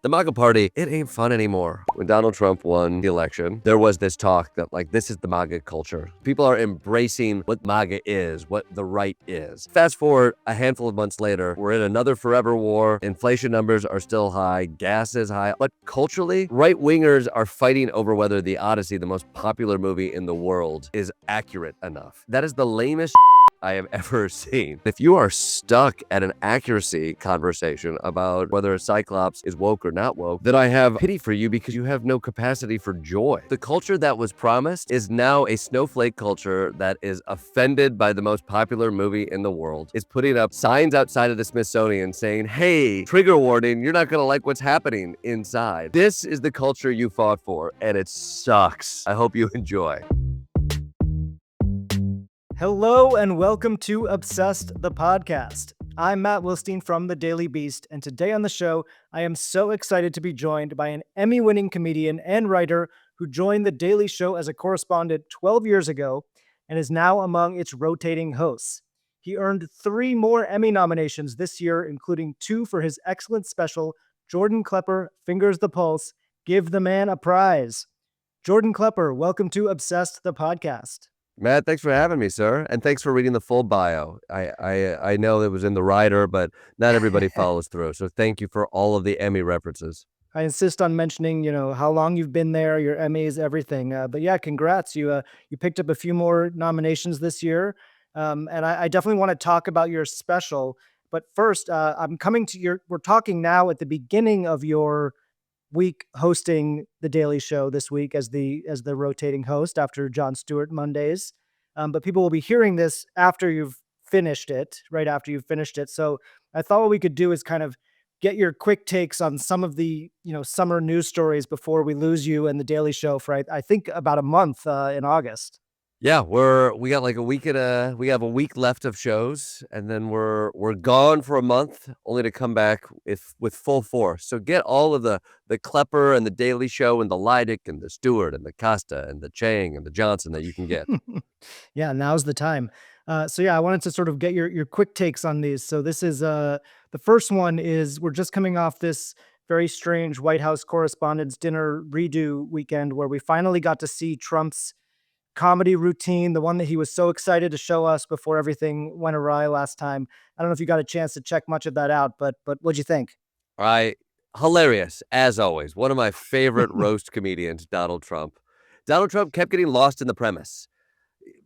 The MAGA party, it ain't fun anymore. When Donald Trump won the election, there was this talk that this is the MAGA culture. People are embracing what MAGA is, what the right is. Fast forward a handful of months later, we're in another forever war. Inflation numbers are still high, gas is high, but culturally, right-wingers are fighting over whether The Odyssey, the most popular movie in the world, is accurate enough. That is the lamest I have ever seen. If you are stuck at an accuracy conversation about whether a Cyclops is woke or not woke, then I have pity for you because you have no capacity for joy. The culture that was promised is now a snowflake culture that is offended by the most popular movie in the world, is putting up signs outside of the Smithsonian saying, hey, trigger warning, you're not gonna like what's happening inside. This is the culture you fought for, and it sucks. I hope you enjoy. Hello and welcome to Obsessed, the podcast. I'm Matt Wilstein from The Daily Beast, and today on the show, I am so excited to be joined by an Emmy-winning comedian and writer who joined The Daily Show as a correspondent 12 years ago and is now among its rotating hosts. He earned 3 more Emmy nominations this year, including 2 for his excellent special, Jordan Klepper, Fingers the Pulse, Give the Man a Prize. Jordan Klepper, welcome to Obsessed, the podcast. Matt, thanks for having me, sir. And thanks for reading the full bio. I know it was in the rider, but not everybody follows through. So thank you for all of the Emmy references. I insist on mentioning, how long you've been there, your Emmys, everything. But yeah, congrats. You picked up a few more nominations this year. And I definitely want to talk about your special. But first, we're talking now at the beginning of your week hosting The Daily Show this week as the rotating host after Jon Stewart Mondays. But people will be hearing this after you've finished it, right after you've finished it. So I thought what we could do is kind of get your quick takes on some of the, summer news stories before we lose you and The Daily Show for, I think, about a month in August. Yeah, we got we have a week left of shows, and then we're gone for a month, only to come back with full force. So get all of the Klepper and the Daily Show and the Leidick and the Stewart and the Costa and the Chang and the Johnson that you can get. Yeah, now's the time. So yeah, I wanted to sort of get your quick takes on these. So this is the first one is we're just coming off this very strange White House Correspondents' Dinner redo weekend where we finally got to see Trump's comedy routine, the one that he was so excited to show us before everything went awry last time. I don't know if you got a chance to check much of that out, but what'd you think? Hilarious, as always. One of my favorite roast comedians, Donald Trump. Donald Trump kept getting lost in the premise.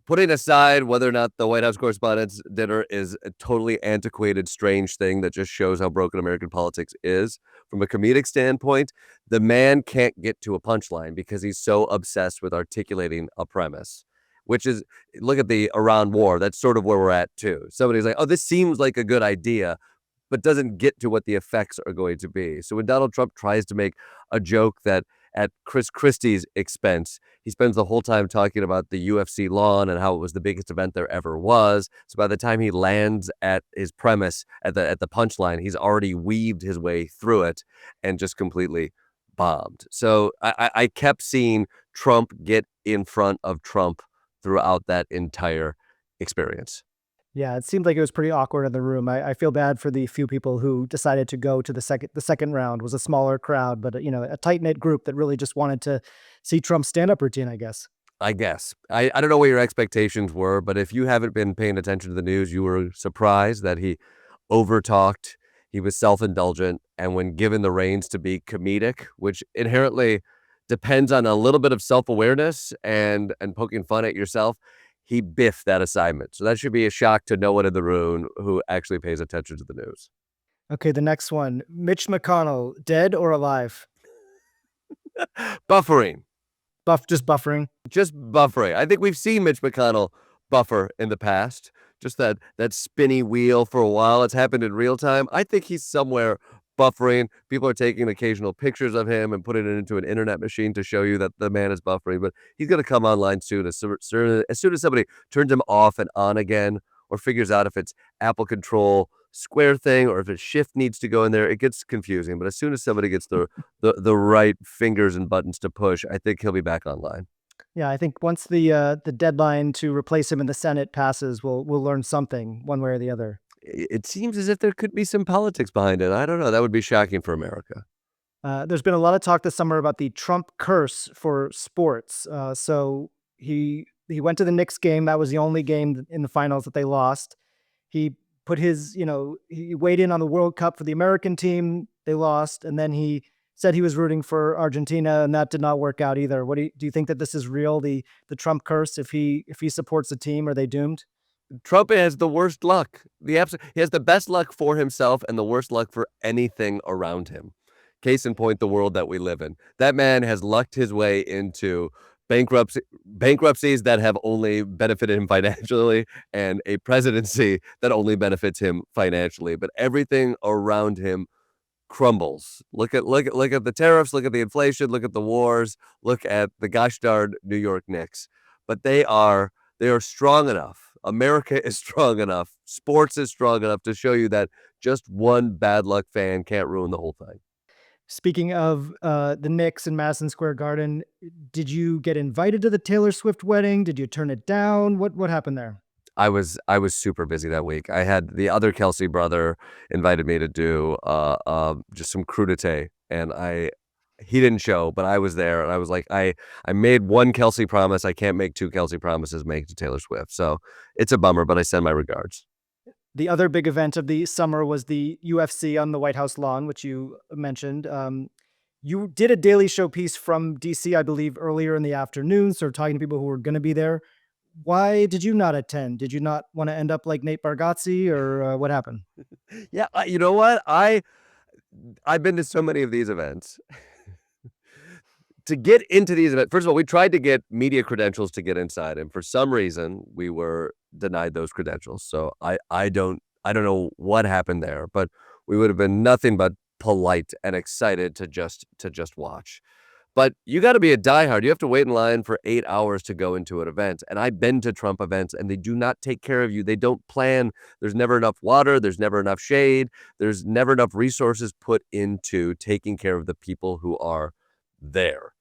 Putting aside whether or not the White House Correspondents' Dinner is a totally antiquated, strange thing that just shows how broken American politics is, from a comedic standpoint, the man can't get to a punchline because he's so obsessed with articulating a premise, which is, look at the Iran war. That's sort of where we're at, too. Somebody's like, oh, this seems like a good idea, but doesn't get to what the effects are going to be. So when Donald Trump tries to make a joke that at Chris Christie's expense, he spends the whole time talking about the UFC lawn and how it was the biggest event there ever was. So by the time he lands at his premise at the punchline, he's already weaved his way through it and just completely bombed. So I kept seeing Trump get in front of Trump throughout that entire experience. Yeah, it seemed like it was pretty awkward in the room. I feel bad for the few people who decided to go to the second round. It was a smaller crowd, but a tight-knit group that really just wanted to see Trump's stand-up routine, I guess. I don't know what your expectations were, but if you haven't been paying attention to the news, you were surprised that he overtalked, he was self-indulgent, and when given the reins to be comedic, which inherently depends on a little bit of self-awareness and poking fun at yourself, he biffed that assignment. So that should be a shock to no one in the room who actually pays attention to the news. Okay, the next one. Mitch McConnell, dead or alive? Buffering. Just buffering? Just buffering. I think we've seen Mitch McConnell buffer in the past. Just that spinny wheel for a while. It's happened in real time. I think he's somewhere buffering. People are taking occasional pictures of him and putting it into an internet machine to show you that the man is buffering, but he's going to come online soon. As soon as somebody turns him off and on again, or figures out if it's Apple Control square thing or if a shift needs to go in there, it gets confusing. But as soon as somebody gets the right fingers and buttons to push, I think he'll be back online. Yeah, I think once the deadline to replace him in the Senate passes, we'll learn something one way or the other. It seems as if there could be some politics behind it. I don't know. That would be shocking for America. There's been a lot of talk this summer about the Trump curse for sports. So he went to the Knicks game. That was the only game in the finals that they lost. He put his, he weighed in on the World Cup for the American team. They lost, and then he said he was rooting for Argentina, and that did not work out either. What do you think that this is real? The Trump curse? If he supports a team, are they doomed? Trump has the worst luck. He has the best luck for himself and the worst luck for anything around him. Case in point, the world that we live in. That man has lucked his way into bankruptcies that have only benefited him financially and a presidency that only benefits him financially. But everything around him crumbles. Look at the tariffs, look at the inflation, look at the wars, look at the gosh darn New York Knicks. But they are strong enough. America is strong enough. Sports is strong enough to show you that just one bad luck fan can't ruin the whole thing. Speaking of the Knicks in Madison Square Garden, did you get invited to the Taylor Swift wedding? Did you turn it down? What happened there? I was super busy that week. I had the other Kelsey brother invited me to do just some crudité, and he didn't show, but I was there, and I was like, I made one Kelsey promise. I can't make two Kelsey promises. Make to Taylor Swift, so it's a bummer, but I send my regards. The other big event of the summer was the UFC on the White House lawn, which you mentioned. You did a Daily Show piece from DC, I believe, earlier in the afternoon, sort of talking to people who were going to be there. Why did you not attend? Did you not want to end up like Nate Bargatze, or what happened? Yeah, you know what? I've been to so many of these events. To get into these events, first of all, we tried to get media credentials to get inside, and for some reason, we were denied those credentials. So I don't know what happened there, but we would have been nothing but polite and excited to just watch. But you gotta be a diehard. You have to wait in line for 8 hours to go into an event, and I've been to Trump events, and they do not take care of you. They don't plan. There's never enough water. There's never enough shade. There's never enough resources put into taking care of the people who are there.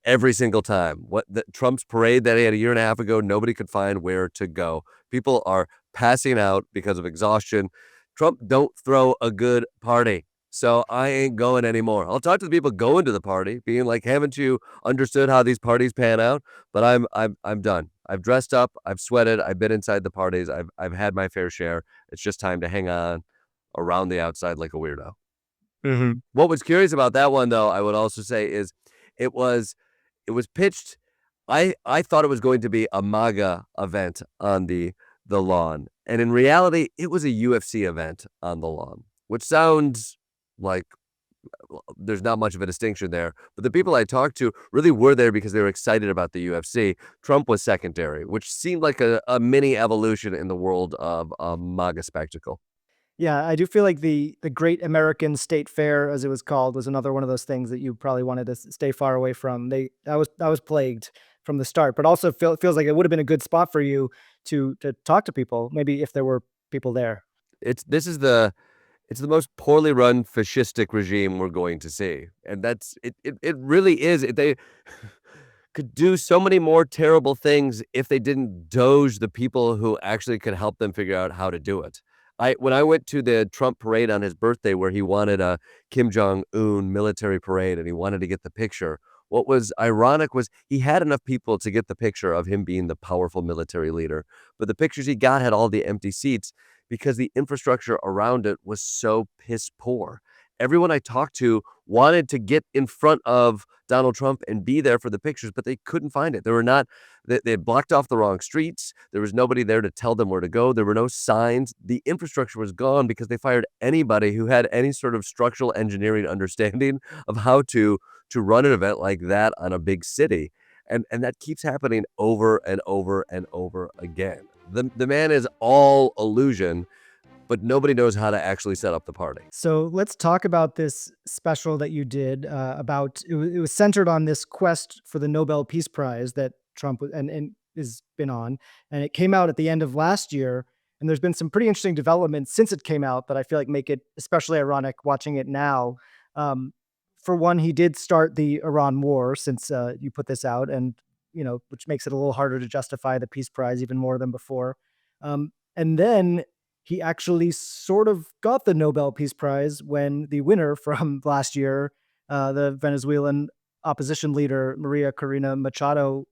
Every single time. Trump's parade that he had a year and a half ago, nobody could find where to go. People are passing out because of exhaustion. Trump don't throw a good party. So I ain't going anymore. I'll talk to the people going to the party, being like, "Haven't you understood how these parties pan out?" But I'm done. I've dressed up, I've sweated, I've been inside the parties, I've had my fair share. It's just time to hang on around the outside like a weirdo. Mhm. What was curious about that one, though, I would also say is it was it was pitched. I thought it was going to be a MAGA event on the lawn, and in reality, it was a UFC event on the lawn, which sounds like there's not much of a distinction there. But the people I talked to really were there because they were excited about the UFC. Trump was secondary, which seemed like a mini evolution in the world of a MAGA spectacle. Yeah, I do feel like the Great American State Fair, as it was called, was another one of those things that you probably wanted to stay far away from. That was plagued from the start, but also feels like it would have been a good spot for you to talk to people, maybe if there were people there. It's the most poorly run fascistic regime we're going to see, and it really is. They could do so many more terrible things if they didn't doge the people who actually could help them figure out how to do it. When I went to the Trump parade on his birthday where he wanted a Kim Jong Un military parade and he wanted to get the picture, what was ironic was he had enough people to get the picture of him being the powerful military leader, but the pictures he got had all the empty seats because the infrastructure around it was so piss poor. Everyone I talked to wanted to get in front of Donald Trump and be there for the pictures, but they couldn't find it. They had blocked off the wrong streets. There was nobody there to tell them where to go. There were no signs. The infrastructure was gone because they fired anybody who had any sort of structural engineering understanding of how to run an event like that on a big city. And that keeps happening over and over and over again. The man is all illusion, but nobody knows how to actually set up the party. So let's talk about this special that you did about it was centered on this quest for the Nobel Peace Prize that Trump and has been on, and it came out at the end of last year. And there's been some pretty interesting developments since it came out that I feel like make it especially ironic watching it now. Um, for one, he did start the Iran war since you put this out, and which makes it a little harder to justify the Peace Prize even more than before. And then he actually sort of got the Nobel Peace Prize when the winner from last year the Venezuelan opposition leader, Maria Corina Machado,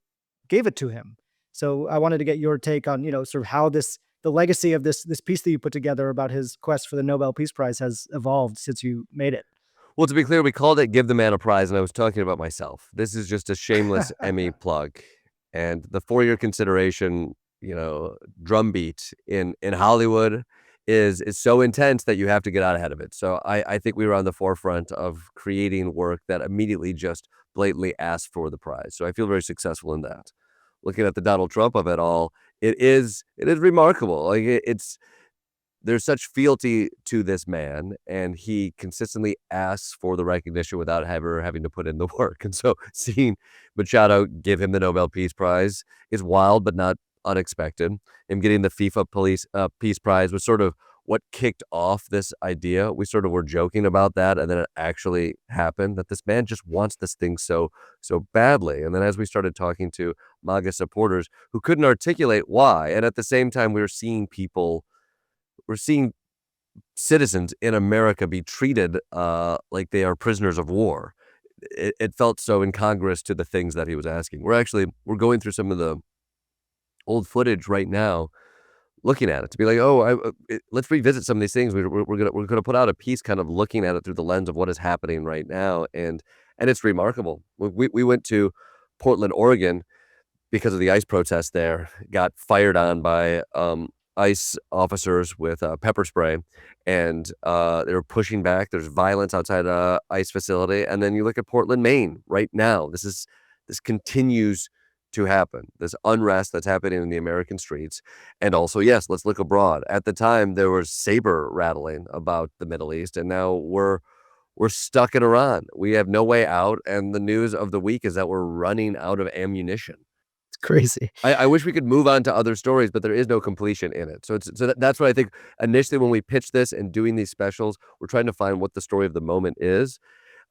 gave it to him. So I wanted to get your take on, sort of how the legacy of this piece that you put together about his quest for the Nobel Peace Prize has evolved since you made it. Well, to be clear, we called it "Give the Man a Prize," and I was talking about myself. This is just a shameless Emmy plug, and the for your consideration, drumbeat in Hollywood is so intense that you have to get out ahead of it. So I think we were on the forefront of creating work that immediately just blatantly asked for the prize. So I feel very successful in that. Looking at the Donald Trump of it all, it is remarkable. Like it's there's such fealty to this man, and he consistently asks for the recognition without ever having to put in the work. And so seeing Machado give him the Nobel Peace Prize is wild, but not unexpected. Him getting the Peace Prize was sort of what kicked off this idea. We sort of were joking about that, and then it actually happened that this man just wants this thing so badly. And then as we started talking to MAGA supporters who couldn't articulate why, and at the same time we're seeing citizens in America be treated like they are prisoners of war. It felt so incongruous to the things that he was asking. We're going through some of the old footage right now, looking at it to be like, let's revisit some of these things. We're gonna put out a piece, kind of looking at it through the lens of what is happening right now, and it's remarkable. We went to Portland, Oregon, because of the ICE protest there, got fired on by ICE officers with pepper spray, and they were pushing back. There's violence outside a ICE facility, and then you look at Portland, Maine, right now. This continues to happen. This unrest that's happening in the American streets, and also, yes, let's look abroad. At the time, there was saber rattling about the Middle East, and now we're stuck in Iran. We have no way out, and the news of the week is that we're running out of ammunition. It's crazy. I wish we could move on to other stories, but there is no completion in it. That's what I think initially when we pitched this and doing these specials, we're trying to find what the story of the moment is.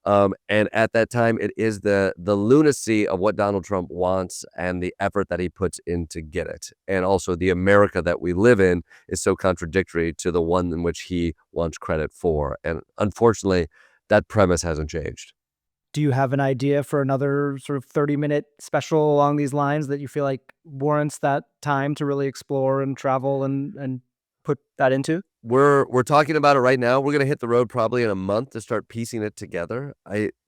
And at that time, it is the lunacy of what Donald Trump wants and the effort that he puts in to get it. And also the America that we live in is so contradictory to the one in which he wants credit for. And unfortunately, that premise hasn't changed. Do you have an idea for another sort of 30-minute special along these lines that you feel like warrants that time to really explore and travel and put that into? We're talking about it right now. We're gonna hit the road probably in a month to start piecing it together.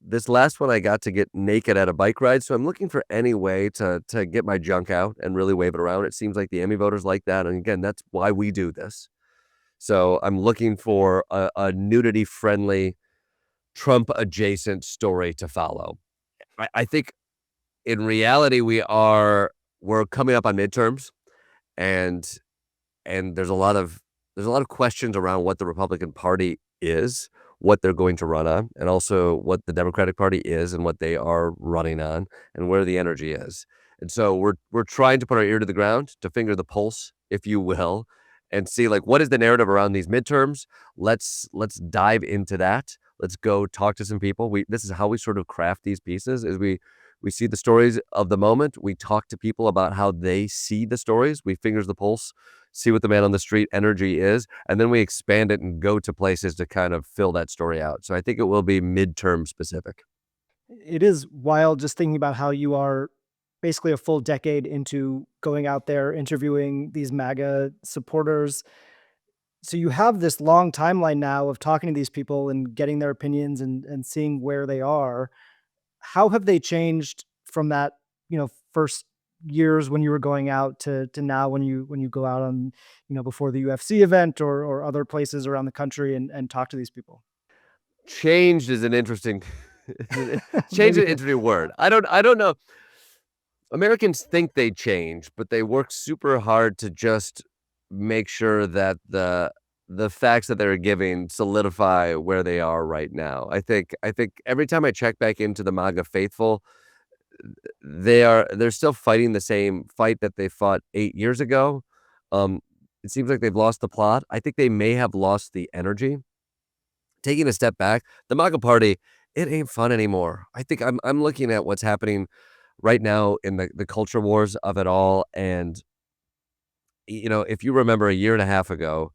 This last one I got to get naked at a bike ride, so I'm looking for any way to get my junk out and really wave it around. It seems like the Emmy voters like that, and again, that's why we do this. So I'm looking for a nudity-friendly, Trump-adjacent story to follow. I think in reality, we're coming up on midterms, and there's a lot of questions around what the Republican Party is, what they're going to run on, and also what the Democratic Party is and what they are running on, and where the energy is. And so we're trying to put our ear to the ground, to finger the pulse, if you will, and see, like, what is the narrative around these midterms? Let's dive into that. Let's go talk to some people. This is how we sort of craft these pieces, is we see the stories of the moment. We talk to people about how they see the stories. We fingers the pulse, see what the man on the street energy is, and then we expand it and go to places to kind of fill that story out. So I think it will be midterm specific. It is wild just thinking about how you are basically a full decade into going out there, interviewing these MAGA supporters. So you have this long timeline now of talking to these people and getting their opinions and seeing where they are. How have they changed from that, first years when you were going out to now when you go out on, before the UFC event or other places around the country and talk to these people? Changed is an interesting change is Maybe. an interesting word. I don't know. Americans think they change, but they work super hard to just make sure that the facts that they're giving solidify where they are right now. I think every time I check back into the MAGA faithful, they're still fighting the same fight that they fought 8 years ago. It seems like they've lost the plot. I think they may have lost the energy. Taking a step back, the MAGA party, it ain't fun anymore. I think I'm looking at what's happening right now in the culture wars of it all, and if you remember a year and a half ago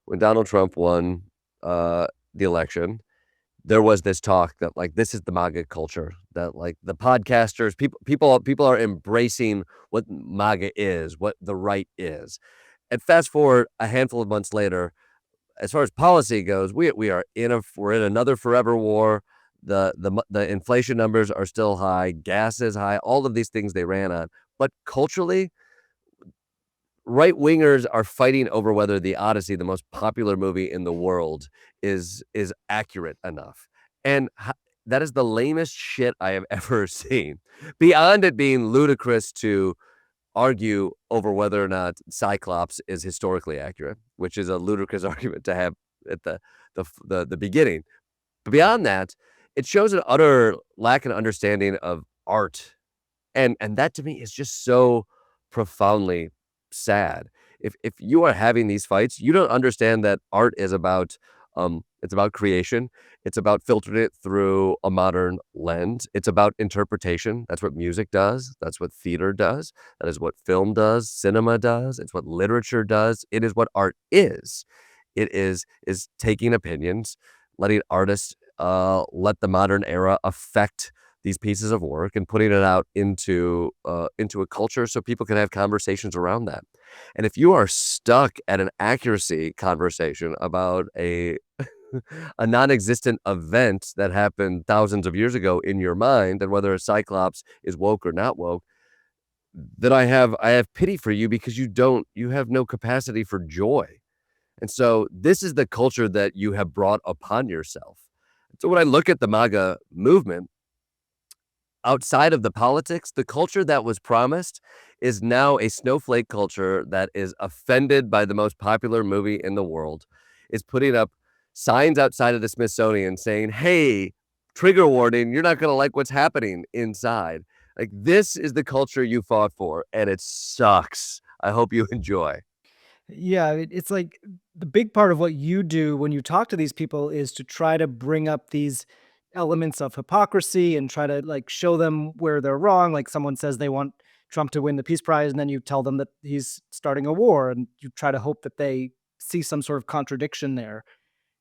when Donald Trump won the election, there was this talk that, like, this is the MAGA culture, that, like, the podcasters, people are embracing what MAGA is, what the right is. And fast forward a handful of months later, as far as policy goes, we're in another forever war. The inflation numbers are still high, gas is high, all of these things they ran on. But culturally, right wingers are fighting over whether The Odyssey, the most popular movie in the world, is accurate enough. And that is the lamest shit I have ever seen. Beyond it being ludicrous to argue over whether or not Cyclops is historically accurate, which is a ludicrous argument to have at the beginning. But beyond that, it shows an utter lack of understanding of art, and that to me is just so profoundly sad. If you are having these fights, you don't understand that art is about, it's about creation. It's about filtering it through a modern lens. It's about interpretation. That's what music does. That's what theater does. That is what film does, cinema does. It's what literature does. It is what art is. It is taking opinions, letting artists, let the modern era affect these pieces of work and putting it out into a culture so people can have conversations around that. And if you are stuck at an accuracy conversation about a a non-existent event that happened thousands of years ago in your mind, and whether a Cyclops is woke or not woke, then I have pity for you because you have no capacity for joy. And so this is the culture that you have brought upon yourself. So when I look at the MAGA movement, outside of the politics, the culture that was promised is now a snowflake culture that is offended by the most popular movie in the world, is putting up signs outside of the Smithsonian saying, "Hey, trigger warning, you're not gonna like what's happening inside." Like, this is the culture you fought for, and it sucks. I hope you enjoy. Yeah, it's like the big part of what you do when you talk to these people is to try to bring up these elements of hypocrisy and try to like show them where they're wrong. Like someone says they want Trump to win the Peace Prize, and then you tell them that he's starting a war, and you try to hope that they see some sort of contradiction there.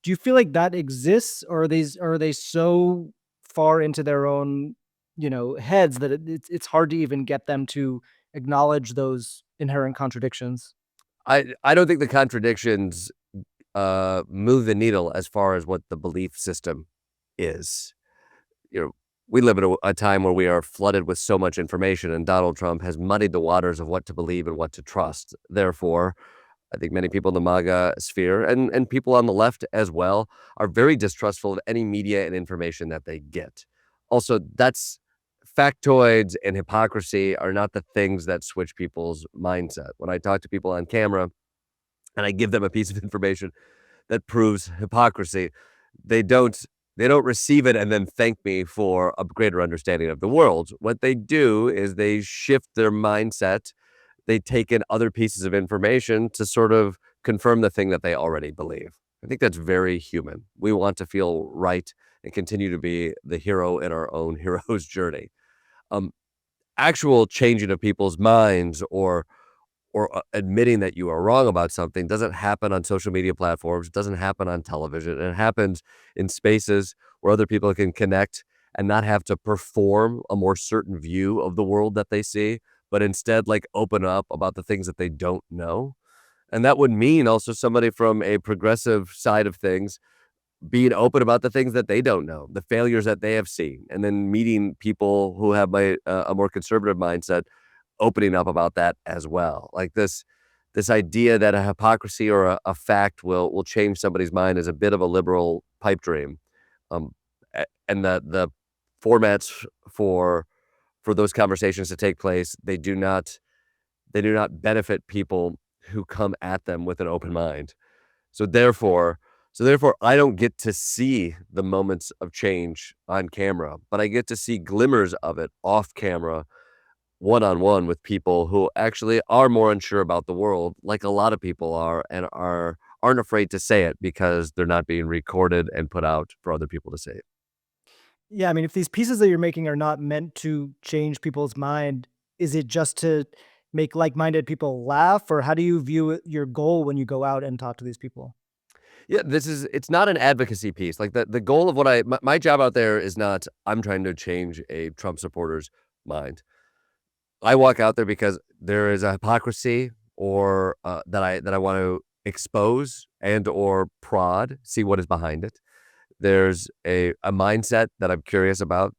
Do you feel like that exists, or are they so far into their own, heads that it's hard to even get them to acknowledge those inherent contradictions? I don't think the contradictions, move the needle as far as what the belief system is. You know, we live in a time where we are flooded with so much information, and Donald Trump has muddied the waters of what to believe and what to trust. Therefore, I think many people in the MAGA sphere and people on the left as well are very distrustful of any media and information that they get. Also, that's factoids and hypocrisy are not the things that switch people's mindset. When I talk to people on camera and I give them a piece of information that proves hypocrisy, they don't they don't receive it and then thank me for a greater understanding of the world. What they do is they shift their mindset. They take in other pieces of information to sort of confirm the thing that they already believe. I think that's very human. We want to feel right and continue to be the hero in our own hero's journey. Um, Actual changing of people's minds or admitting that you are wrong about something doesn't happen on social media platforms, it doesn't happen on television, it happens in spaces where other people can connect and not have to perform a more certain view of the world that they see, but instead, like, open up about the things that they don't know, and that would mean also somebody from a progressive side of things being open about the things that they don't know, the failures that they have seen, and then meeting people who have a more conservative mindset opening up about that as well. Like this idea that a hypocrisy or a fact will change somebody's mind is a bit of a liberal pipe dream. And the formats for those conversations to take place, they do not benefit people who come at them with an open mind. So therefore I don't get to see the moments of change on camera, but I get to see glimmers of it off camera one-on-one with people who actually are more unsure about the world, like a lot of people are, and aren't afraid to say it because they're not being recorded and put out for other people to say it. Yeah, I mean, if these pieces that you're making are not meant to change people's mind, is it just to make like-minded people laugh, or how do you view your goal when you go out and talk to these people? Yeah, it's not an advocacy piece. Like the goal of what my job out there is not I'm trying to change a Trump supporter's mind. I walk out there because there is a hypocrisy or that I want to expose and or prod, see what is behind it. There's a mindset that I'm curious about,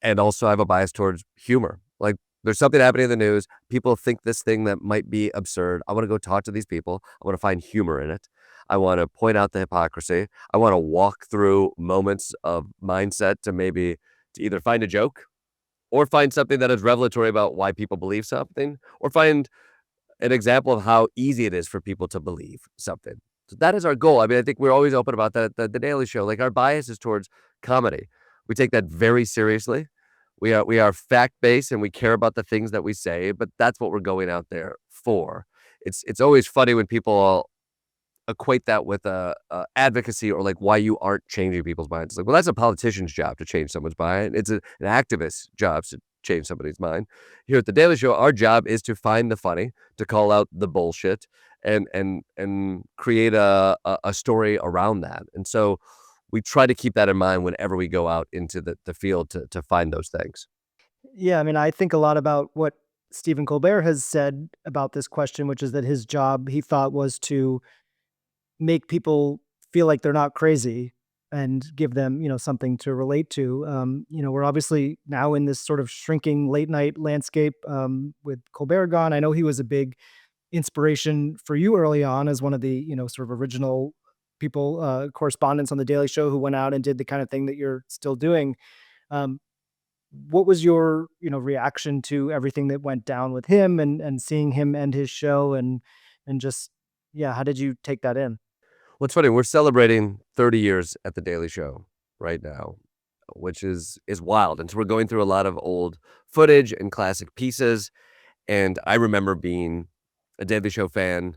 and also I have a bias towards humor. Like there's something happening in the news. People think this thing that might be absurd. I want to go talk to these people. I want to find humor in it. I want to point out the hypocrisy. I want to walk through moments of mindset to either find a joke or find something that is revelatory about why people believe something, or find an example of how easy it is for people to believe something. So that is our goal. I mean, I think we're always open about that. The Daily Show, like our bias is towards comedy. We take that very seriously. We are fact based and we care about the things that we say, but that's what we're going out there for. It's always funny when people equate that with a advocacy or like why you aren't changing people's minds. It's like, well, that's a politician's job to change someone's mind. It's an activist's job to change somebody's mind. Here at the Daily Show, our job is to find the funny, to call out the bullshit, and create a story around that. And so we try to keep that in mind whenever we go out into the field to find those things. Yeah, I mean, I think a lot about what Stephen Colbert has said about this question, which is that his job, he thought, was to make people feel like they're not crazy and give them, something to relate to. We're obviously now in this sort of shrinking late night landscape with Colbert gone. I know he was a big inspiration for you early on as one of the, sort of original people, correspondents on the Daily Show who went out and did the kind of thing that you're still doing. Um, what was your, reaction to everything that went down with him and seeing him end his show and just yeah, how did you take that in? Well, it's funny. We're celebrating 30 years at the Daily Show right now, which is wild. And so we're going through a lot of old footage and classic pieces. And I remember being a Daily Show fan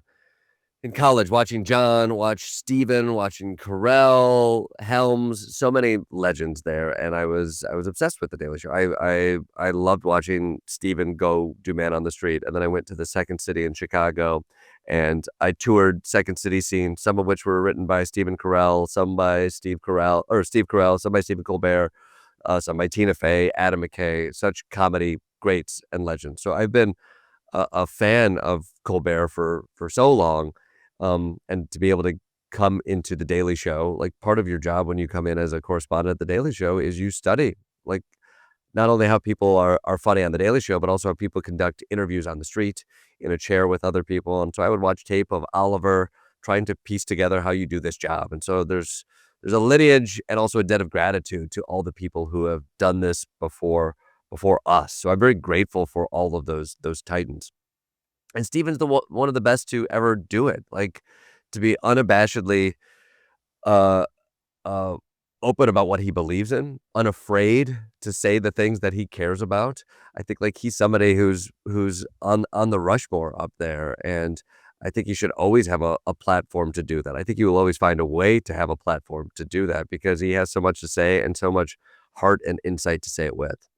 in college, watching John, watch Steven, watching Carell, Helms, so many legends there, and I was obsessed with the Daily Show. I loved watching Steven go do Man on the Street, and then I went to the Second City in Chicago, and I toured Second City scenes, some of which were written by Stephen Carell, some by Steve Carell, some by Stephen Colbert, some by Tina Fey, Adam McKay, such comedy greats and legends. So I've been a fan of Colbert for so long, and to be able to come into the Daily Show, like part of your job when you come in as a correspondent at the Daily Show is you study like not only how people are funny on the Daily Show, but also how people conduct interviews on the street in a chair with other people. And so I would watch tape of Oliver trying to piece together how you do this job. And so there's a lineage and also a debt of gratitude to all the people who have done this before us. So I'm very grateful for all of those titans. And Steven's one of the best to ever do it. Like to be unabashedly uh uh open about what he believes in, unafraid to say the things that he cares about. I think like he's somebody who's on the Rushmore up there, and I think you should always have a platform to do that. I think you will always find a way to have a platform to do that because he has so much to say and so much heart and insight to say it with.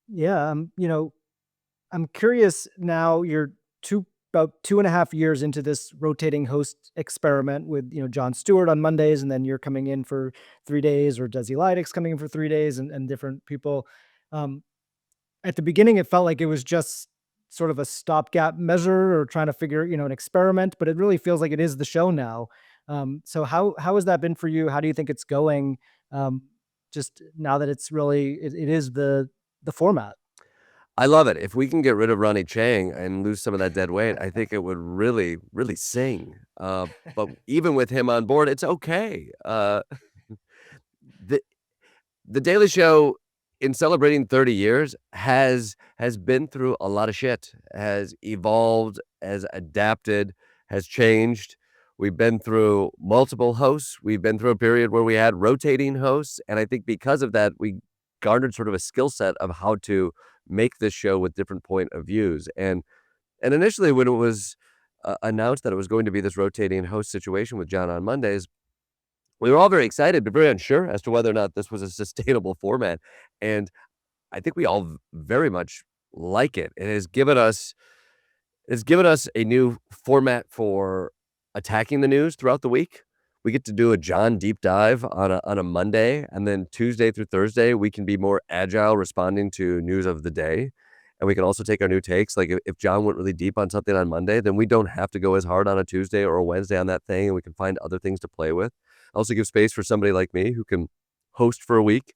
Yeah, I'm curious now. You're about 2.5 years into this rotating host experiment with Jon Stewart on Mondays, and then you're coming in for 3 days, or Desi Liddick's coming in for 3 days, and different people. Um, at the beginning, it felt like it was just sort of a stopgap measure or trying to figure, an experiment, but it really feels like it is the show now. So how has that been for you? How do you think it's going? Um, just now that it's really it is the format. I love it. If we can get rid of Ronnie Chang and lose some of that dead weight, I think it would really, really sing. But even with him on board, it's okay. The The Daily Show, in celebrating 30 years, has been through a lot of shit, has evolved, has adapted, has changed. We've been through multiple hosts. We've been through a period where we had rotating hosts, and I think because of that, we garnered sort of a skill set of how to make this show with different point of views. And initially, when it was announced that it was going to be this rotating host situation with John on Mondays, we were all very excited, but very unsure as to whether or not this was a sustainable format. And I think we all very much like it. It's given us a new format for attacking the news throughout the week. we get to do a John deep dive on a Monday, and then Tuesday through Thursday, we can be more agile responding to news of the day, and we can also take our new takes. Like, if John went really deep on something on Monday, then we don't have to go as hard on a Tuesday or a Wednesday on that thing, and we can find other things to play with. Also give space for somebody like me who can host for a week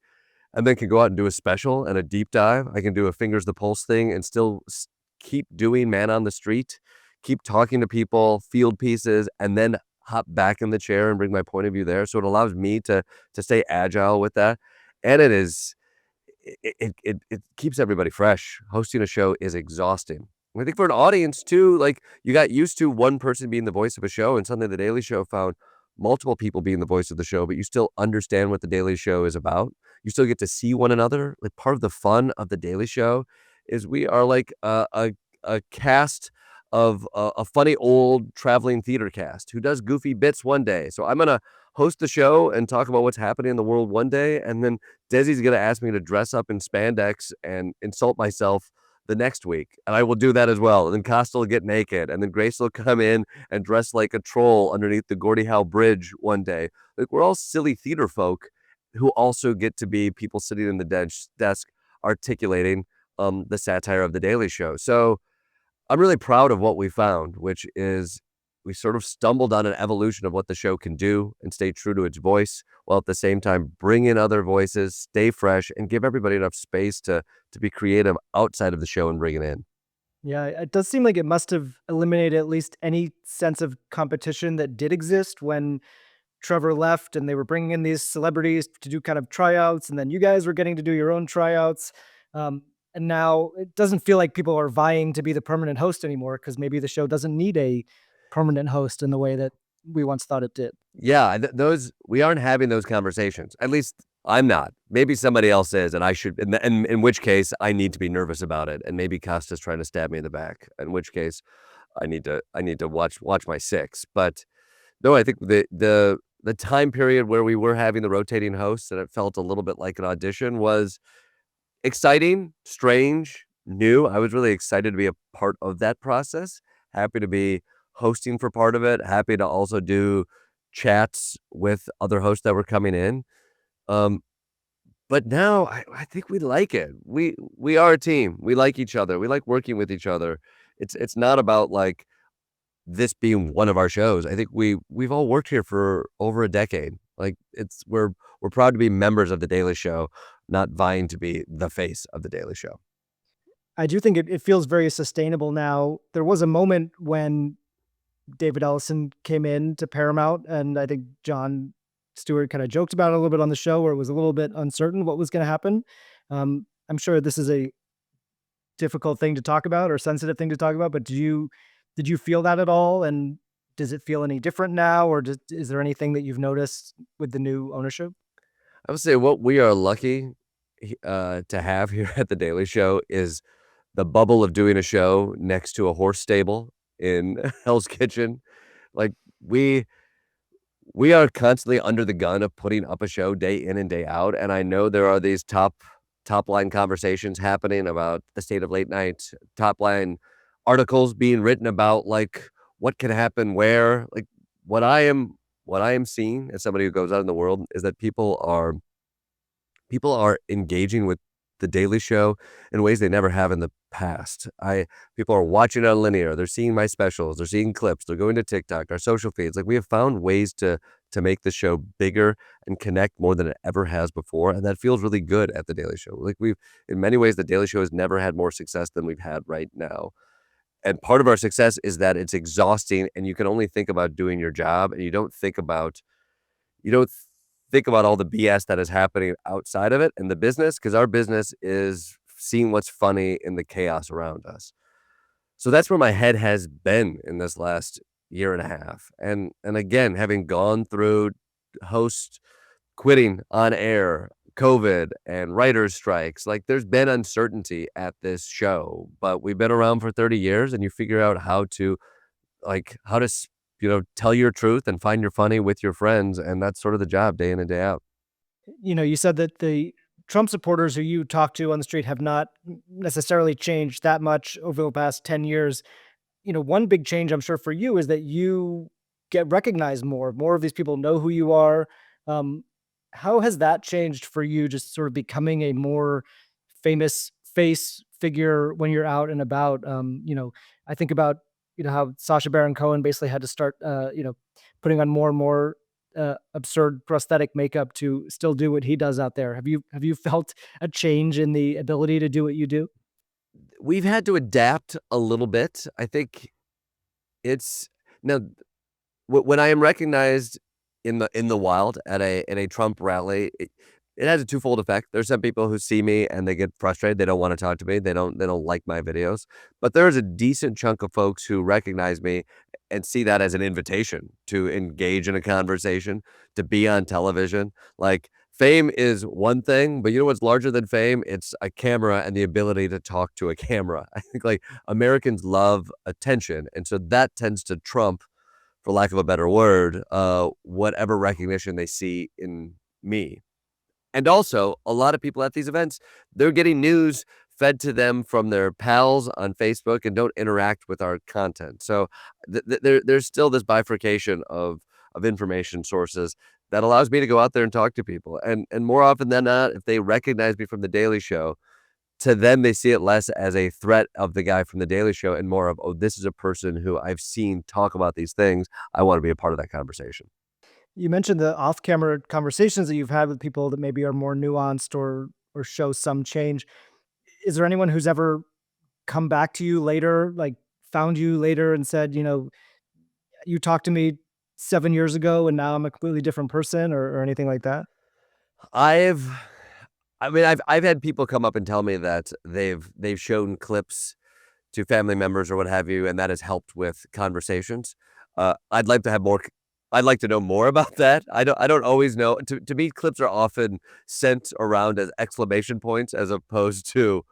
and then can go out and do a special and a deep dive. I can do a fingers the pulse thing and still keep doing man on the street, keep talking to people, field pieces, and then hop back in the chair and bring my point of view there. So it allows me to stay agile with that. And it keeps everybody fresh. Hosting a show is exhausting. I think for an audience too, like, you got used to one person being the voice of a show, and suddenly The Daily Show found multiple people being the voice of the show, but you still understand what The Daily Show is about. You still get to see one another. Like, part of the fun of The Daily Show is we are like a cast of a funny old traveling theater cast who does goofy bits one day. So I'm gonna host the show and talk about what's happening in the world one day, and then Desi's gonna ask me to dress up in spandex and insult myself the next week, and I will do that as well. And then Costa will get naked, and then Grace will come in and dress like a troll underneath the Gordie Howe Bridge one day. Like, we're all silly theater folk who also get to be people sitting in the desk articulating the satire of The Daily Show. So I'm really proud of what we found, which is we sort of stumbled on an evolution of what the show can do and stay true to its voice, while at the same time bring in other voices, stay fresh, and give everybody enough space to be creative outside of the show and bring it in. Yeah, it does seem like it must have eliminated at least any sense of competition that did exist when Trevor left and they were bringing in these celebrities to do kind of tryouts, and then you guys were getting to do your own tryouts. And now it doesn't feel like people are vying to be the permanent host anymore because maybe the show doesn't need a permanent host in the way that we once thought it did. Yeah, those we aren't having those conversations. At least I'm not. Maybe somebody else is, and I should. In which case, I need to be nervous about it. And maybe Costa's trying to stab me in the back. In which case, I need to watch my six. But no, I think the time period where we were having the rotating hosts and it felt a little bit like an audition was exciting, strange, new. I was really excited to be a part of that process. Happy to be hosting for part of it. Happy to also do chats with other hosts that were coming in. Um, but now I think we like it. We are a team. We like each other. We like working with each other. It's not about like this being one of our shows. I think we've all worked here for over a decade. Like, we're proud to be members of The Daily Show, not vying to be the face of The Daily Show. I do think it feels very sustainable now. There was a moment when David Ellison came in to Paramount, and I think Jon Stewart kind of joked about it a little bit on the show, where it was a little bit uncertain what was going to happen. I'm sure this is a difficult thing to talk about or sensitive thing to talk about, but did you feel that at all? And does it feel any different now, or is there anything that you've noticed with the new ownership? I would say what we are lucky to have here at The Daily Show is the bubble of doing a show next to a horse stable in Hell's Kitchen. Like, we are constantly under the gun of putting up a show day in and day out, and I know there are these top line conversations happening about the state of late night, top line articles being written about, like, what can happen where. Like, what I am seeing as somebody who goes out in the world is that people are engaging with The Daily Show in ways they never have in the past. People are watching on linear. They're seeing my specials. They're seeing clips. They're going to TikTok, our social feeds. Like, we have found ways to make the show bigger and connect more than it ever has before, and that feels really good at The Daily Show. Like, in many ways, The Daily Show has never had more success than we've had right now. And part of our success is that it's exhausting, and you can only think about doing your job, and you don't think about all the BS that is happening outside of it in the business, because our business is seeing what's funny in the chaos around us. So that's where my head has been in this last year and a half. And again, having gone through host quitting on air, COVID, and writers' strikes, like, there's been uncertainty at this show, but we've been around for 30 years, and you figure out how to, tell your truth and find your funny with your friends, and that's sort of the job day in and day out. You said that the Trump supporters who you talk to on the street have not necessarily changed that much over the past 10 years. One big change I'm sure for you is that you get recognized more. More of these people know who you are. Um, how has that changed for you, just sort of becoming a more famous face figure when you're out and about? I think about, how Sacha Baron Cohen basically had to start, putting on more and more absurd prosthetic makeup to still do what he does out there. Have you felt a change in the ability to do what you do? We've had to adapt a little bit. I think it's now when I am recognized in the wild at a Trump rally, it has a twofold effect. There's some people who see me and they get frustrated. They don't want to talk to me. They don't like my videos. But there's a decent chunk of folks who recognize me and see that as an invitation to engage in a conversation, to be on television. Like fame is one thing, but you know what's larger than fame? It's a camera and the ability to talk to a camera. I think like Americans love attention, and so that tends to trump, for lack of a better word, whatever recognition they see in me. And also, a lot of people at these events, they're getting news fed to them from their pals on Facebook and don't interact with our content. So there's still this bifurcation of information sources that allows me to go out there and talk to people. And more often than not, if they recognize me from The Daily Show, to them, they see it less as a threat of the guy from The Daily Show and more of, oh, this is a person who I've seen talk about these things. I want to be a part of that conversation. You mentioned the off-camera conversations that you've had with people that maybe are more nuanced or show some change. Is there anyone who's ever come back to you later, like found you later and said, "You talked to me 7 years ago and now I'm a completely different person," or anything like that? I've I mean, I've had people come up and tell me that they've shown clips to family members or what have you, and that has helped with conversations. I'd like to have more. I'd like to know more about that. I don't always know. To me, clips are often sent around as exclamation points as opposed to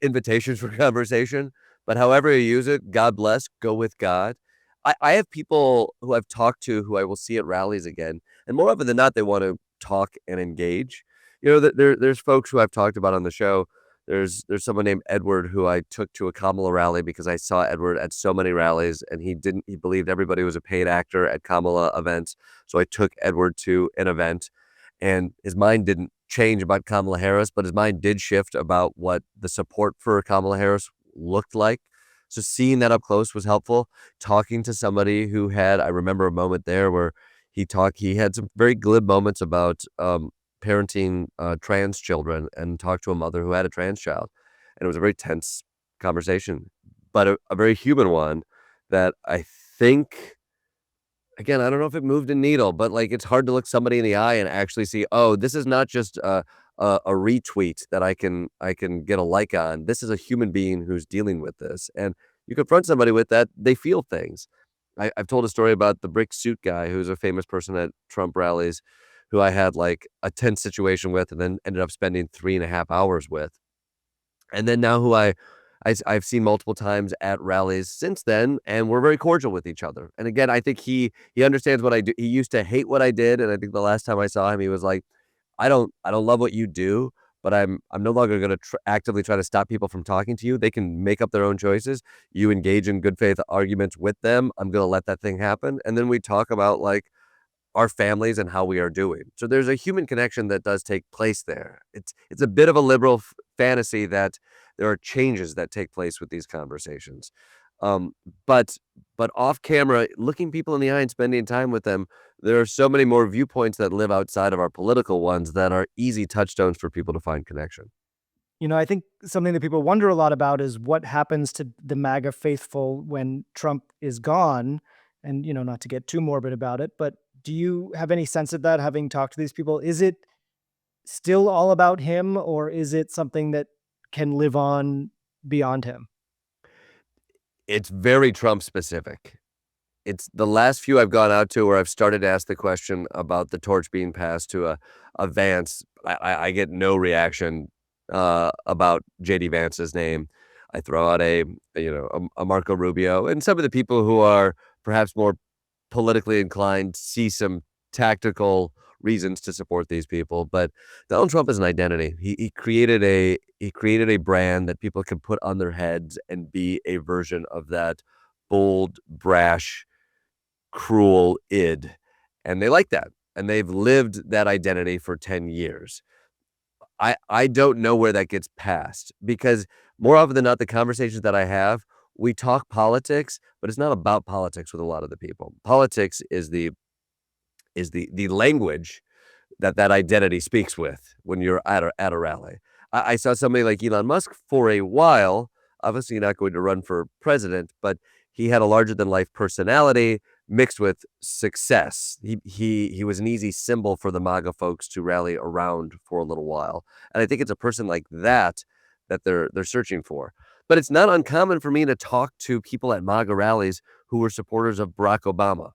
invitations for conversation. But however you use it, God bless. Go with God. I have people who I've talked to who I will see at rallies again, and more often than not, they want to talk and engage. There's folks who I've talked about on the show. There's someone named Edward who I took to a Kamala rally because I saw Edward at so many rallies, and he believed everybody was a paid actor at Kamala events. So I took Edward to an event, and his mind didn't change about Kamala Harris, but his mind did shift about what the support for Kamala Harris looked like. So seeing that up close was helpful. Talking to somebody who I remember a moment there where he had some very glib moments about parenting trans children, and talked to a mother who had a trans child. And it was a very tense conversation, but a very human one that I think, again, I don't know if it moved a needle, but like it's hard to look somebody in the eye and actually see, oh, this is not just a retweet that I can get a like on. This is a human being who's dealing with this. And you confront somebody with that, they feel things. I've told a story about the brick suit guy who's a famous person at Trump rallies who I had like a tense situation with and then ended up spending 3.5 hours with. And then now who I've seen multiple times at rallies since then, and we're very cordial with each other. And again, I think he understands what I do. He used to hate what I did, and I think the last time I saw him, he was like, "I don't love what you do, but I'm no longer gonna actively try to stop people from talking to you. They can make up their own choices. You engage in good faith arguments with them. I'm gonna let that thing happen." And then we talk about like our families and how we are doing. So there's a human connection that does take place there. It's a bit of a liberal fantasy that there are changes that take place with these conversations. Um, but but off camera, looking people in the eye and spending time with them, there are so many more viewpoints that live outside of our political ones that are easy touchstones for people to find connection. I think something that people wonder a lot about is what happens to the MAGA faithful when Trump is gone. And, not to get too morbid about it, but do you have any sense of that having talked to these people? Is it still all about him, or is it something that can live on beyond him? It's very Trump specific. It's the last few I've gone out to where I've started to ask the question about the torch being passed to a Vance. I get no reaction about JD Vance's name. I throw out a Marco Rubio, and some of the people who are perhaps more politically inclined see some tactical reasons to support these people. But Donald Trump is an identity. He created a brand that people can put on their heads and be a version of that bold, brash, cruel id, and they like that, and they've lived that identity for 10 years. I don't know where that gets passed because more often than not, the conversations that I have, we talk politics, but it's not about politics with a lot of the people. Politics is the language that identity speaks with when you're at a rally. I saw somebody like Elon Musk for a while, obviously not going to run for president, but he had a larger than life personality mixed with success. He was an easy symbol for the MAGA folks to rally around for a little while. And I think it's a person like that that they're searching for. But it's not uncommon for me to talk to people at MAGA rallies who were supporters of Barack Obama,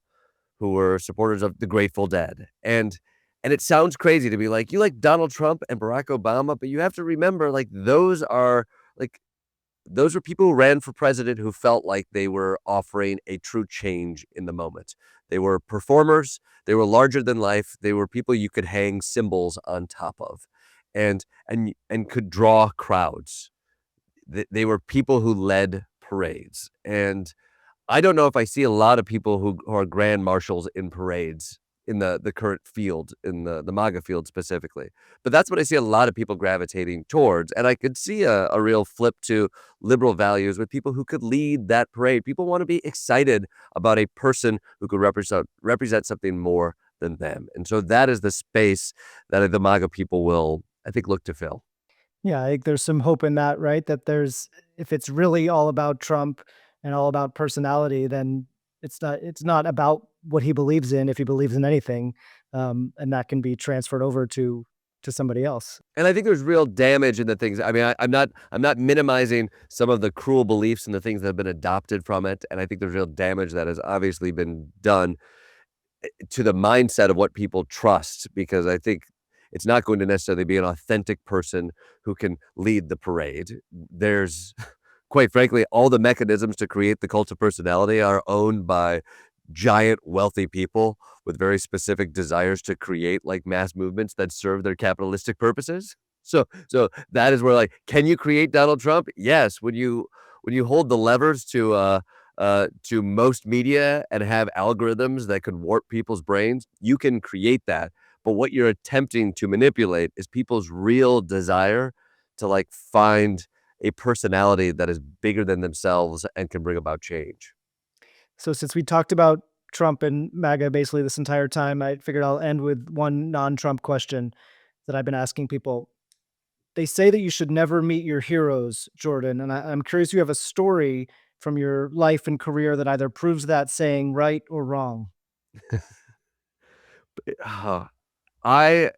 who were supporters of the Grateful Dead. And it sounds crazy to be like, "You like Donald Trump and Barack Obama," but you have to remember, like, like, those were people who ran for president who felt like they were offering a true change in the moment. They were performers, they were larger than life, they were people you could hang symbols on top of and could draw crowds. They were people who led parades, and I don't know if I see a lot of people who are grand marshals in parades in the current field, in the MAGA field specifically. But that's what I see a lot of people gravitating towards, and I could see a real flip to liberal values with people who could lead that parade. People wanna be excited about a person who could represent something more than them, and so that is the space that the MAGA people will, I think, look to fill. Yeah, I think there's some hope in that, right? That there's if it's really all about Trump and all about personality, then it's not about what he believes in, if he believes in anything, and that can be transferred over to somebody else. And I think there's real damage in the things. I mean, I'm not minimizing some of the cruel beliefs and the things that have been adopted from it, and I think there's real damage that has obviously been done to the mindset of what people trust, because I think it's not going to necessarily be an authentic person who can lead the parade. There's quite frankly, all the mechanisms to create the cult of personality are owned by giant wealthy people with very specific desires to create like mass movements that serve their capitalistic purposes. So that is where like, can you create Donald Trump? Yes. When you hold the levers to most media and have algorithms that could warp people's brains, you can create that. But what you're attempting to manipulate is people's real desire to like find a personality that is bigger than themselves and can bring about change. So since we talked about Trump and MAGA basically this entire time, I figured I'll end with one non-Trump question that I've been asking people. They say that you should never meet your heroes, Jordan, and I'm curious if you have a story from your life and career that either proves that saying right or wrong. Uh, I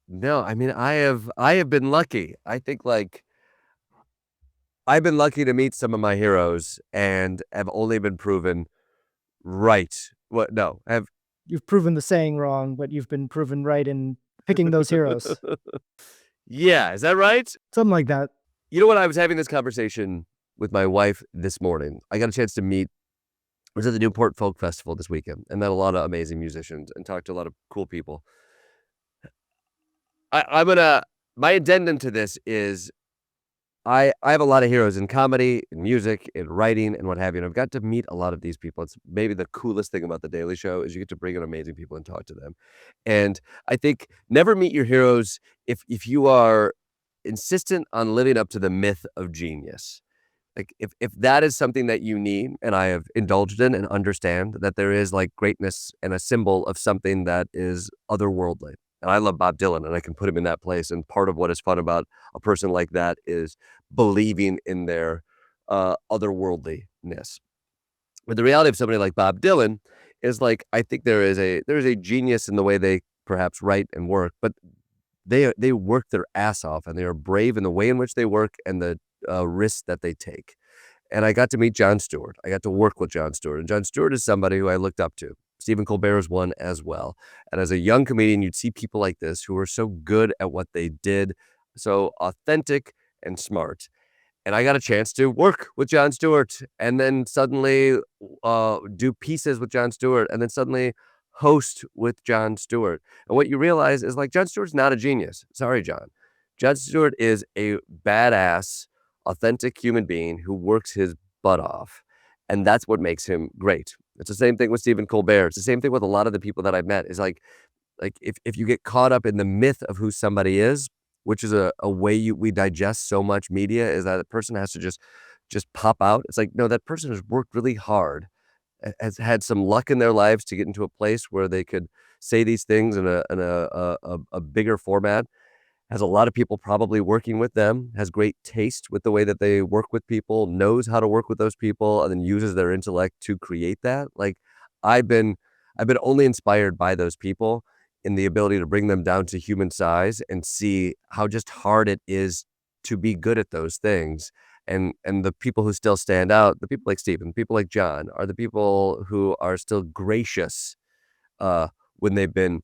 no, I mean, I have been lucky. I think, like, I've been lucky to meet some of my heroes and have only been proven right. What no, have You've proven the saying wrong, but you've been proven right in picking those heroes. Yeah, is that right? Something like that. You know what? I was having this conversation with my wife this morning. I got a chance to meet I was at the Newport Folk Festival this weekend and met a lot of amazing musicians and talked to a lot of cool people. I'm gonna my addendum to this is I have a lot of heroes in comedy, in music, in writing, and what have you, and I've got to meet a lot of these people. It's maybe the coolest thing about The Daily Show is you get to bring in amazing people and talk to them. And I think never meet your heroes if you are insistent on living up to the myth of genius. Like, if that is something that you need, and I have indulged in and understand that there is, like, greatness and a symbol of something that is otherworldly. And I love Bob Dylan, and I can put him in that place, and part of what is fun about a person like that is believing in their, otherworldliness. But the reality of somebody like Bob Dylan is, like, I think there is a genius in the way they perhaps write and work, but they work their ass off, and they are brave in the way in which they work and the, risks that they take. And I got to meet Jon Stewart. I got to work with Jon Stewart, and Jon Stewart is somebody who I looked up to. Stephen Colbert is one as well. And as a young comedian, you'd see people like this who were so good at what they did, so authentic and smart. And I got a chance to work with Jon Stewart and then suddenly, do pieces with Jon Stewart and then suddenly host with Jon Stewart. And what you realize is, like, Jon Stewart's not a genius. Sorry, Jon. Jon Stewart is a badass, authentic human being who works his butt off, and that's what makes him great. It's the same thing with Stephen Colbert. It's the same thing with a lot of the people that I've met. Is like if you get caught up in the myth of who somebody is, which is a way we digest so much media, is that a person has to just pop out. It's like, no, that person has worked really hard, has had some luck in their lives to get into a place where they could say these things in a bigger format, has a lot of people probably working with them, has great taste with the way that they work with people, knows how to work with those people, and then uses their intellect to create that. Like, I've been only inspired by those people in the ability to bring them down to human size and see how just hard it is to be good at those things. And the people who still stand out, the people like Stephen, people like John, are the people who are still gracious uh, when they've been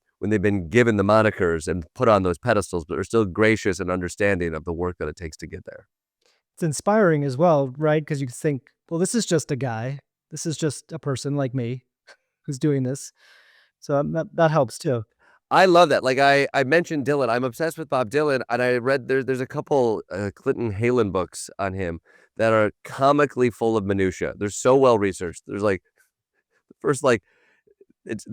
given the monikers and put on those pedestals, but are still gracious and understanding of the work that it takes to get there. It's inspiring as well, right? Because you think, well, this is just a guy. This is just a person like me who's doing this. So that helps too. I love that. Like I mentioned Dylan. I'm obsessed with Bob Dylan, and I read there's a couple Clinton Halen books on him that are comically full of minutia. They're so well researched. There's like the first like it's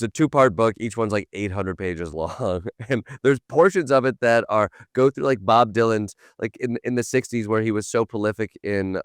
a two-part book. Each one's like 800 pages long, and there's portions of it that are go through like Bob Dylan's like in the 60s where he was so prolific in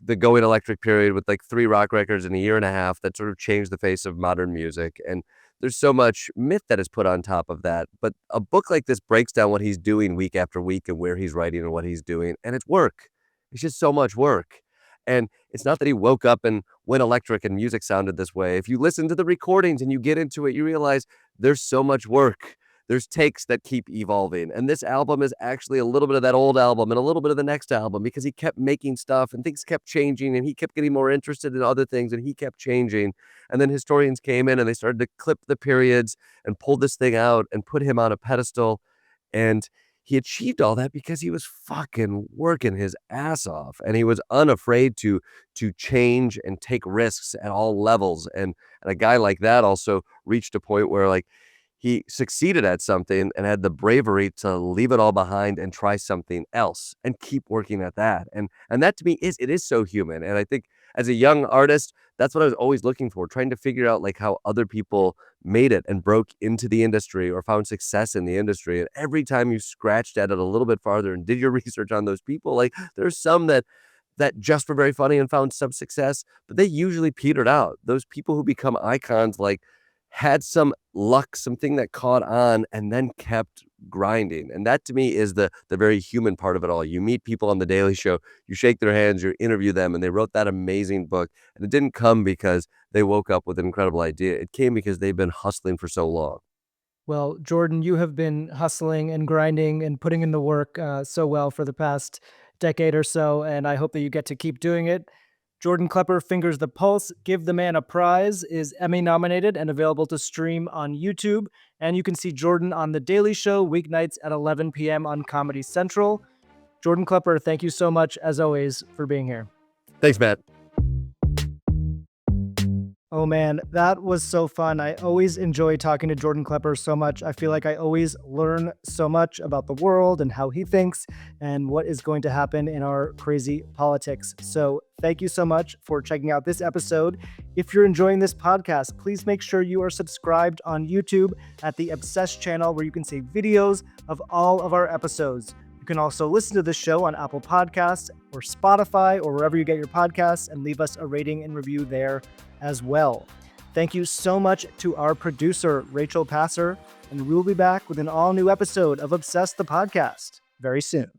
the Going Electric period with like 3 rock records in a year and a half that sort of changed the face of modern music. And there's so much myth that is put on top of that. But a book like this breaks down what he's doing week after week and where he's writing and what he's doing. And it's work. It's just so much work. And it's not that he woke up and went electric and music sounded this way. If you listen to the recordings and you get into it, you realize there's so much work. There's takes that keep evolving. And this album is actually a little bit of that old album and a little bit of the next album because he kept making stuff and things kept changing and he kept getting more interested in other things and he kept changing. And then historians came in and they started to clip the periods and pull this thing out and put him on a pedestal. And he achieved all that because he was fucking working his ass off and he was unafraid to change and take risks at all levels. And a guy like that also reached a point where like he succeeded at something and had the bravery to leave it all behind and try something else and keep working at that. And that to me is so human. And I think as a young artist, that's what I was always looking for, trying to figure out like how other people made it and broke into the industry or found success in the industry. And every time you scratched at it a little bit farther and did your research on those people, like there's some that just were very funny and found some success, but they usually petered out. Those people who become icons like had some luck, something that caught on and then kept grinding. And that to me is the very human part of it all. You meet people on The Daily Show, you shake their hands, you interview them, and they wrote that amazing book. And it didn't come because they woke up with an incredible idea. It came because they've been hustling for so long. Well, Jordan, you have been hustling and grinding and putting in the work so well for the past decade or so, and I hope that you get to keep doing it. Jordan Klepper, Fingers the Pulse, Give the Man a Prize, is Emmy nominated and available to stream on YouTube. And you can see Jordan on The Daily Show weeknights at 11 p.m. on Comedy Central. Jordan Klepper, thank you so much, as always, for being here. Thanks, Matt. Oh man, that was so fun. I always enjoy talking to Jordan Klepper so much. I feel like I always learn so much about the world and how he thinks and what is going to happen in our crazy politics. So thank you so much for checking out this episode. If you're enjoying this podcast, please make sure you are subscribed on YouTube at the Obsessed channel where you can see videos of all of our episodes. You can also listen to the show on Apple Podcasts or Spotify or wherever you get your podcasts and leave us a rating and review there as well. Thank you so much to our producer, Rachel Passer, and we'll be back with an all-new episode of Obsessed the Podcast very soon.